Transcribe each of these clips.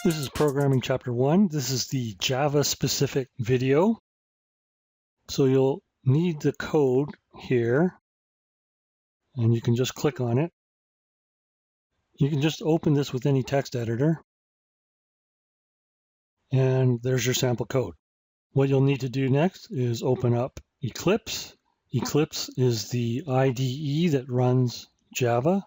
This is Programming Chapter 1. This is the Java-specific video. So you'll need the code here, and you can just click on it. You can just open this with any text editor, and there's your sample code. What you'll need to do next is open up Eclipse. Eclipse is the IDE that runs Java.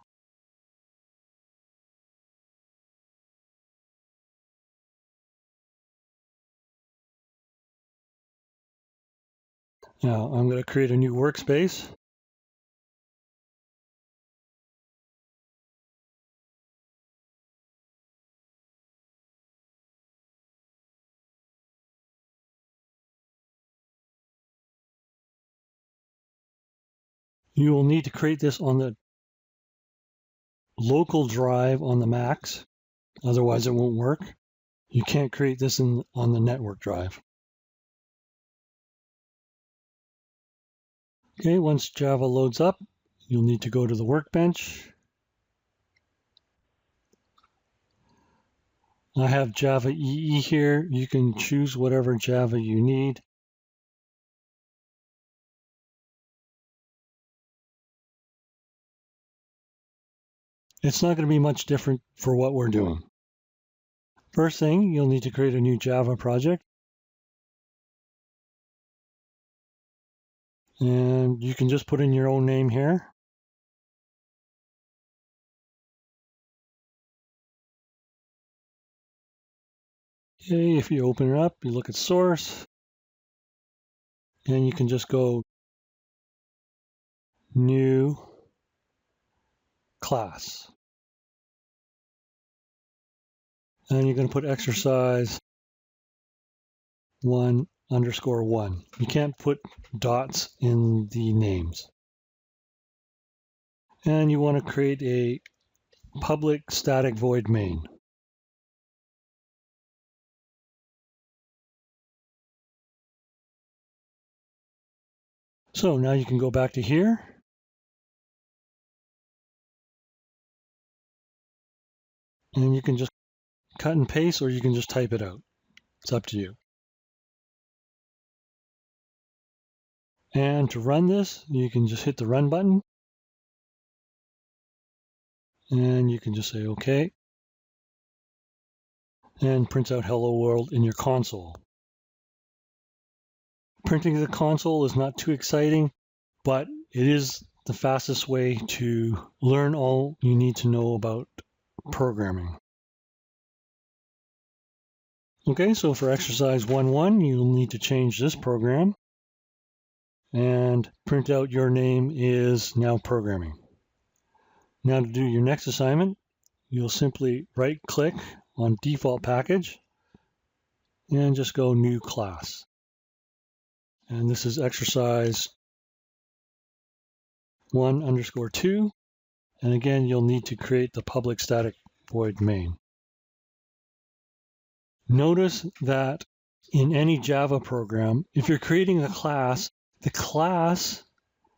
Now I'm going to create a new workspace. You will need to create this on the local drive on the Macs, otherwise it won't work. You can't create this on the network drive. Okay, once Java loads up, you'll need to go to the workbench. I have Java EE here. You can choose whatever Java you need. It's not going to be much different for what we're doing. First thing, you'll need to create a new Java project. And you can just put in your own name here. Okay, if you open it up, you look at source, and you can just go new class. And you're going to put exercise 1_1. You can't put dots in the names. And you want to create a public static void main. So now you can go back to here. And you can just cut and paste, or you can just type it out. It's up to you. And to run this, you can just hit the run button. And you can just say OK. And print out Hello World in your console. Printing the console is not too exciting, but it is the fastest way to learn all you need to know about programming. Okay, so for exercise 1:1, you'll need to change this program and print out your name is now programming. Now to do your next assignment, you'll simply right-click on default package and just go new class. And this is exercise 1_2. And again, you'll need to create the public static void main. Notice that in any Java program, if you're creating a class, the class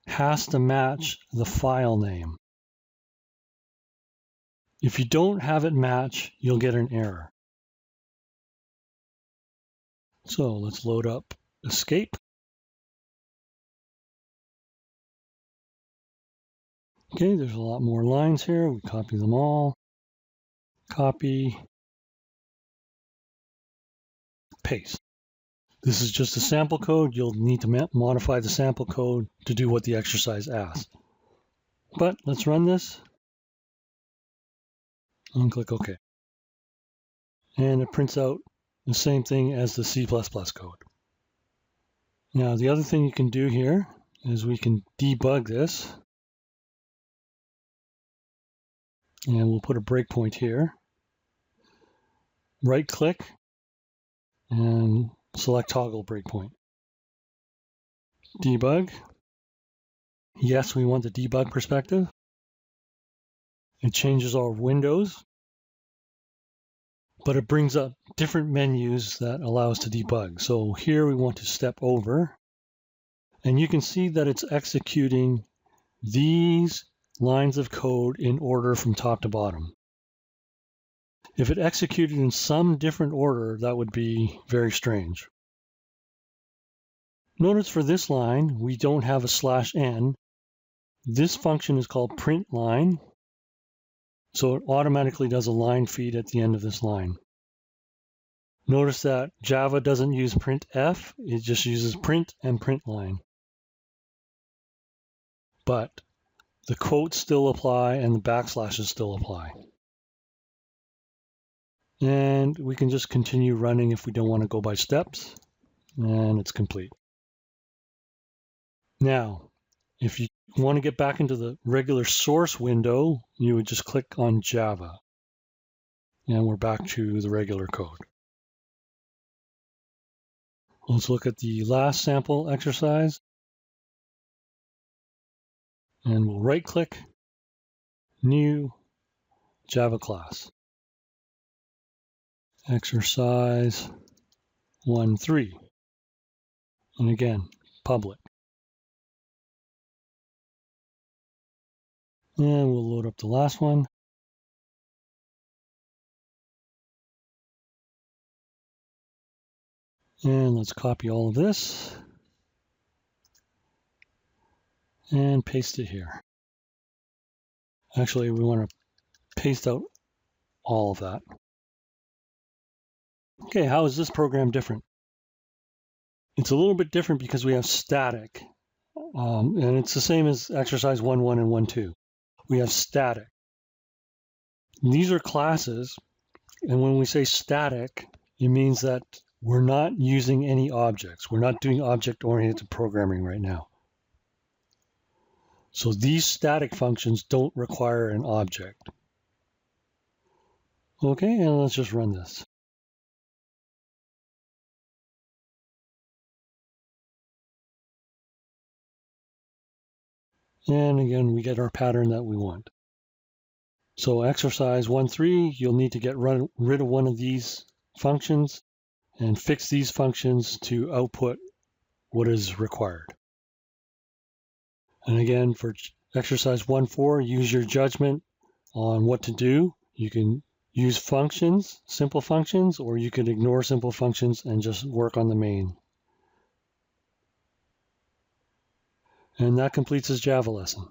has to match the file name. If you don't have it match, you'll get an error. So let's load up escape. Okay, there's a lot more lines here. We copy them all. Copy. Paste. This is just a sample code. You'll need to modify the sample code to do what the exercise asks. But let's run this. And click OK. And it prints out the same thing as the C++ code. Now, the other thing you can do here is we can debug this. And we'll put a breakpoint here. Right-click and select toggle breakpoint. Debug. Yes, we want the debug perspective. It changes our windows, but it brings up different menus that allow us to debug. So here we want to step over, and you can see that it's executing these lines of code in order from top to bottom. If it executed in some different order, that would be very strange. Notice for this line, we don't have a /n. This function is called print line, so it automatically does a line feed at the end of this line. Notice that Java doesn't use printf, it just uses print and print line. But the quotes still apply and the backslashes still apply. And we can just continue running if we don't want to go by steps, and it's complete. Now, if you want to get back into the regular source window, you would just click on Java. And we're back to the regular code. Let's look at the last sample exercise. And we'll right-click, New, Java class. Exercise 1.3. And again, public. And we'll load up the last one. And let's copy all of this and paste it here. Actually, we want to paste out all of that. Okay, how is this program different? It's a little bit different because we have static, and it's the same as exercise 1.1 and 1.2. We have static. These are classes, and when we say static, it means that we're not using any objects. We're not doing object-oriented programming right now. So these static functions don't require an object. Okay, and let's just run this. And again, we get our pattern that we want. So exercise 1.3, you'll need to get rid of one of these functions and fix these functions to output what is required. And again, for exercise 1.4, use your judgment on what to do. You can use functions, simple functions, or you could ignore simple functions and just work on the main. And that completes this Java lesson.